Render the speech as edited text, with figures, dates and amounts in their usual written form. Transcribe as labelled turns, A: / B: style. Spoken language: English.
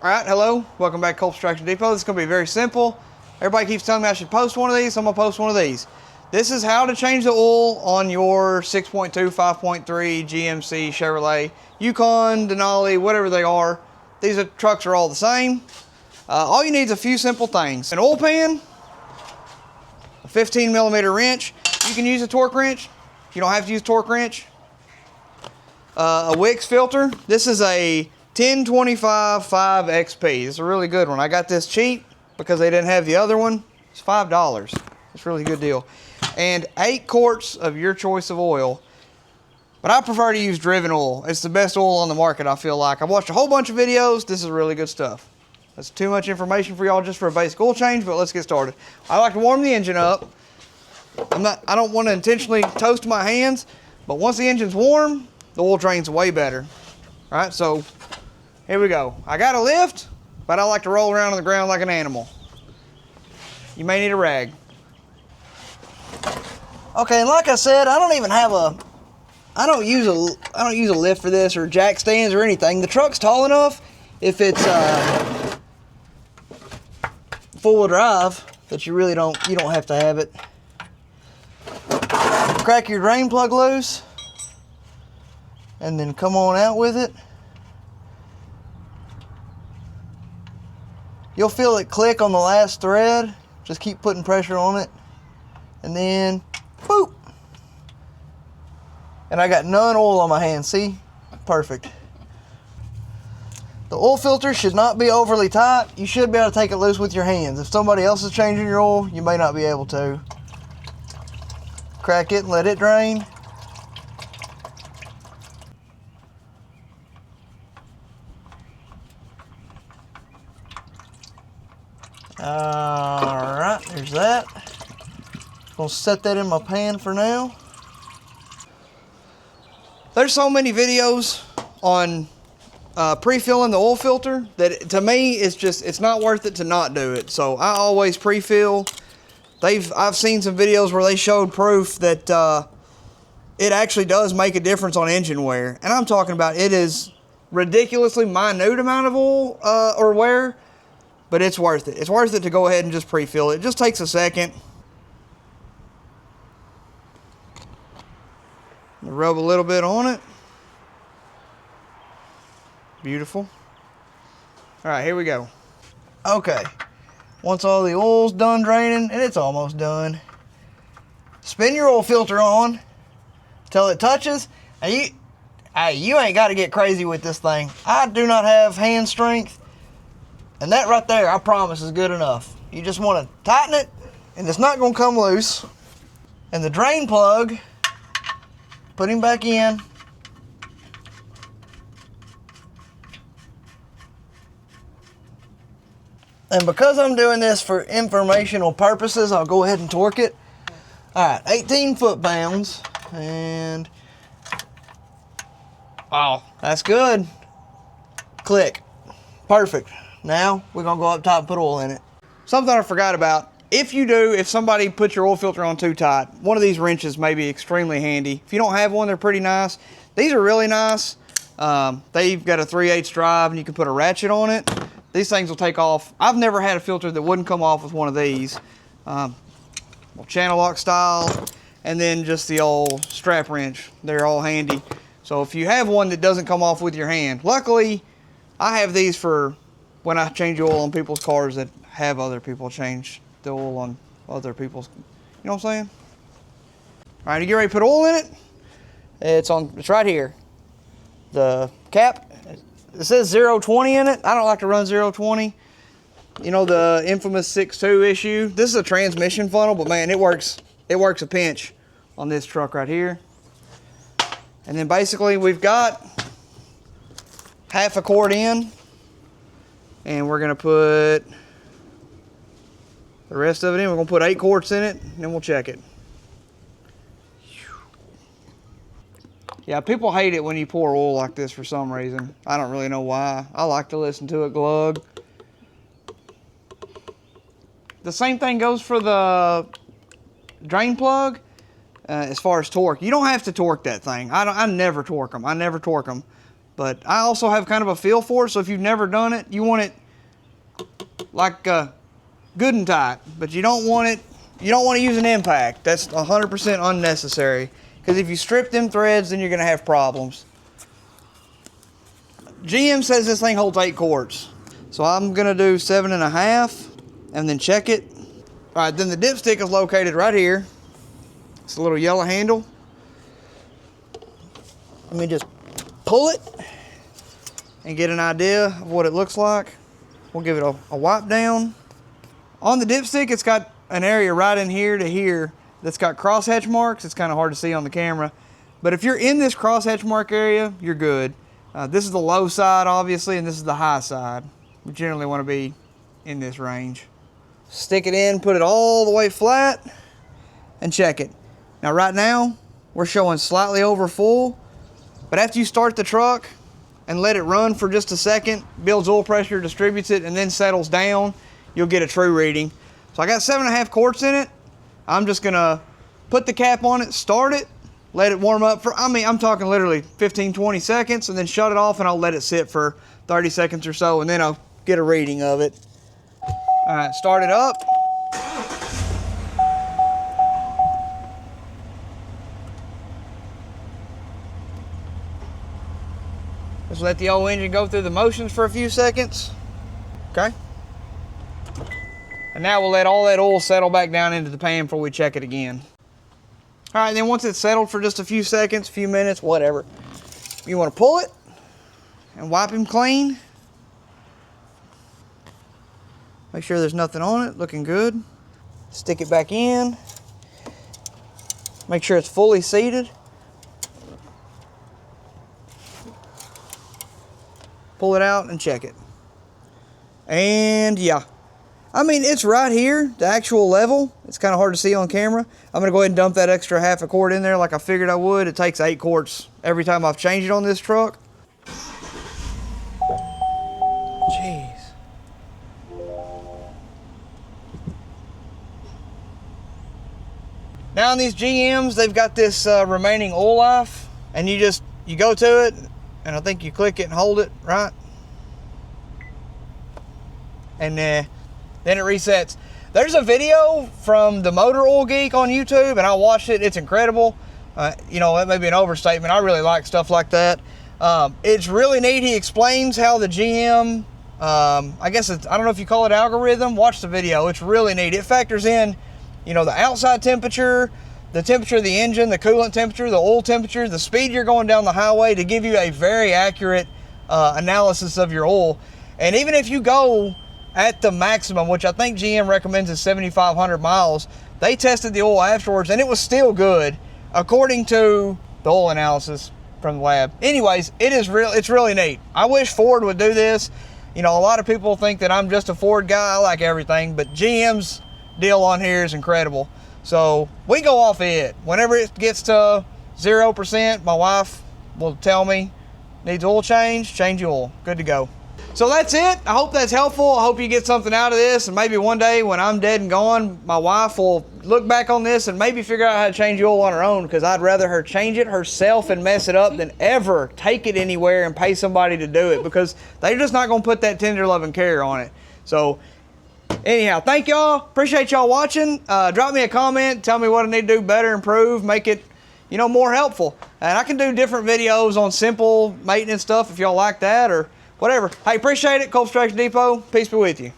A: All right, hello, welcome back to Culp's Traction Depot. This is gonna be very simple. Everybody keeps telling me I should post one of these, so I'm gonna post one of these. This is how to change the oil on your 6.2, 5.3 GMC Chevrolet, Yukon, Denali, whatever they are. These trucks are all the same. All you need is a few simple things. An oil pan, a 15mm wrench. You can use a torque wrench. You don't have to use a torque wrench. A Wix filter. This is a 1025 5XP. This is a really good one. I got this cheap because they didn't have the other one. It's $5. It's a really good deal. And 8 quarts of your choice of oil. But I prefer to use driven oil. It's the best oil on the market, I feel like. I've watched a whole bunch of videos. This is really good stuff. That's too much information for y'all just for a basic oil change, but let's get started. I like to warm the engine up. I don't want to intentionally toast my hands, but once the engine's warm, the oil drains way better. All right, so here we go. I got a lift, but I like to roll around on the ground like an animal. You may need a rag. Okay, and like I said, I don't use a lift for this or jack stands or anything. The truck's tall enough if it's four-wheel drive that you don't have to have it. Crack your drain plug loose and then come on out with it. You'll feel it click on the last thread. Just keep putting pressure on it. And then, boop. And I got none oil on my hands, see? Perfect. The oil filter should not be overly tight. You should be able to take it loose with your hands. If somebody else is changing your oil, you may not be able to. Crack it and let it drain. Alright, there's that. Gonna set that in my pan for now. There's so many videos on pre-filling the oil filter that to me it's not worth it to not do it. So I always pre-fill. I've seen some videos where they showed proof that it actually does make a difference on engine wear. And I'm talking about it is ridiculously minute amount of oil or wear. But it's worth it. It's worth it to go ahead and just pre-fill it. It just takes a second. Rub a little bit on it. Beautiful. All right, here we go. Okay. Once all the oil's done draining, and it's almost done, spin your oil filter on till it touches. Hey, you ain't got to get crazy with this thing. I do not have hand strength. And that right there, I promise, is good enough. You just want to tighten it, and it's not going to come loose. And the drain plug, put him back in. And because I'm doing this for informational purposes, I'll go ahead and torque it. All right, 18 foot-pounds. And, oh, that's good. Click. Perfect. Now, we're going to go up top and put oil in it. Something I forgot about. If somebody puts your oil filter on too tight, one of these wrenches may be extremely handy. If you don't have one, they're pretty nice. These are really nice. They've got a 3/8 drive, and you can put a ratchet on it. These things will take off. I've never had a filter that wouldn't come off with one of these. Channel lock style, and then just the old strap wrench. They're all handy. So if you have one that doesn't come off with your hand, luckily, I have these for when I change oil on people's cars that have other people change the oil on other people's, you know what I'm saying? All right, you get ready to put oil in it. It's right here. The cap, it says 020 in it. I don't like to run 020. You know, the infamous 6.2 issue. This is a transmission funnel, but man, it works a pinch on this truck right here. And then basically we've got half a quart in. And we're going to put the rest of it in. We're going to put 8 quarts in it, and then we'll check it. Yeah, people hate it when you pour oil like this for some reason. I don't really know why. I like to listen to it glug. The same thing goes for the drain plug. As far as torque, you don't have to torque that thing. I never torque them. But I also have kind of a feel for it, so if you've never done it, you want it like good and tight, but you don't want to use an impact. That's 100% unnecessary, because if you strip them threads, then you're going to have problems. GM says this thing holds 8 quarts, so I'm going to do 7.5 and then check it. All right, then the dipstick is located right here. It's a little yellow handle. Let me just pull it and get an idea of what it looks like. We'll give it a wipe down. On the dipstick, it's got an area right in here to here that's got crosshatch marks. It's kind of hard to see on the camera, but if you're in this crosshatch mark area, you're good. This is the low side, obviously, and this is the high side. We generally want to be in this range. Stick it in, put it all the way flat, and check it. Now, right now, we're showing slightly over full, but after you start the truck and let it run for just a second, builds oil pressure, distributes it, and then settles down, you'll get a true reading. So I got 7.5 quarts in it. I'm just gonna put the cap on it, start it, let it warm up for, I'm talking literally 15, 20 seconds, and then shut it off, and I'll let it sit for 30 seconds or so, and then I'll get a reading of it. All right, start it up. Just let the old engine go through the motions for a few seconds. Okay. And now we'll let all that oil settle back down into the pan before we check it again. All right, then once it's settled for just a few seconds, few minutes, whatever, you want to pull it and wipe him clean. Make sure there's nothing on it, looking good. Stick it back in. Make sure it's fully seated. Pull it out and check it. And yeah, it's right here, the actual level. It's kind of hard to see on camera. I'm gonna go ahead and dump that extra half a quart in there like I figured I would. It takes 8 quarts every time I've changed it on this truck. Jeez. Now on these GMs, they've got this remaining oil life, and you go to it, and I think you click it and hold it, right? And then it resets. There's a video from the Motor Oil Geek on YouTube, and I watched it. It's incredible. That may be an overstatement. I really like stuff like that. It's really neat. He explains how the GM, I don't know if you call it algorithm. Watch the video. It's really neat. It factors in, the outside temperature, the temperature of the engine, the coolant temperature, the oil temperature, the speed you're going down the highway to give you a very accurate analysis of your oil. And even if you go at the maximum, which I think GM recommends is 7,500 miles, they tested the oil afterwards and it was still good according to the oil analysis from the lab. Anyways, it's really neat. I wish Ford would do this. A lot of people think that I'm just a Ford guy. I like everything, but GM's deal on here is incredible. So we go off it. Whenever it gets to 0%, my wife will tell me, needs oil change the oil, good to go. So that's it. I hope that's helpful. I hope you get something out of this, and maybe one day when I'm dead and gone, my wife will look back on this and maybe figure out how to change the oil on her own, because I'd rather her change it herself and mess it up than ever take it anywhere and pay somebody to do it, because they're just not going to put that tender loving care on it. So anyhow, thank y'all. Appreciate y'all watching. Drop me a comment. Tell me what I need to do better, improve, make it, more helpful. And I can do different videos on simple maintenance stuff if y'all like that or whatever. Hey, appreciate it. Cold Extraction Depot. Peace be with you.